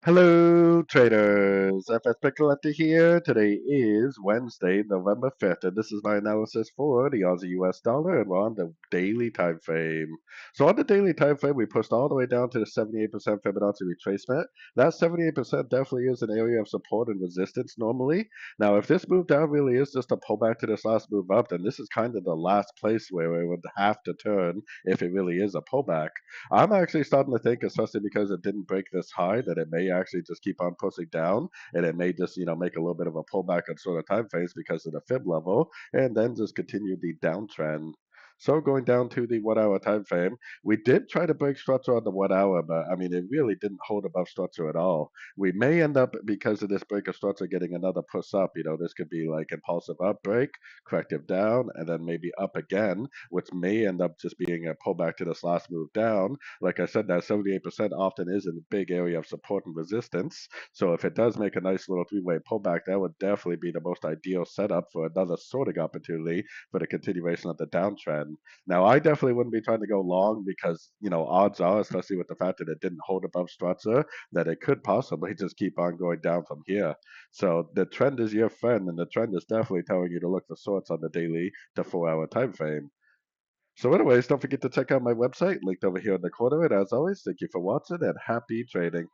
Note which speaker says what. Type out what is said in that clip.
Speaker 1: Hello, traders. FX Pip Collector here. Today is Wednesday, November 5th, and this is my analysis for the Aussie US dollar, and we're on the daily time frame. So, on the daily time frame, we pushed all the way down to the 78% Fibonacci retracement. That 78% definitely is an area of support and resistance normally. Now, if this move down really is just a pullback to this last move up, then this is kind of the last place where it would have to turn if it really is a pullback. I'm actually starting to think, especially because it didn't break this high, that it may actually just keep on pushing down, and it may just make a little bit of a pullback on sort of time frames because of the fib level, and then just continue the downtrend. So going down to the 1 hour time frame, we did try to break structure on the 1 hour, but I mean it really didn't hold above structure at all. We may end up, because of this break of structure, getting another push up. This could be like impulsive up break, corrective down, and then maybe up again, which may end up just being a pullback to this last move down. Like I said, that 78% often is a big area of support and resistance. So if it does make a nice little three-way pullback, that would definitely be the most ideal setup for another sorting opportunity for the continuation of the downtrend. Now, I definitely wouldn't be trying to go long because, odds are, especially with the fact that it didn't hold above structure, that it could possibly just keep on going down from here. So the trend is your friend, and the trend is definitely telling you to look for sorts on the daily to 4 hour time frame. So anyways, don't forget to check out my website linked over here in the corner. And as always, thank you for watching and happy trading.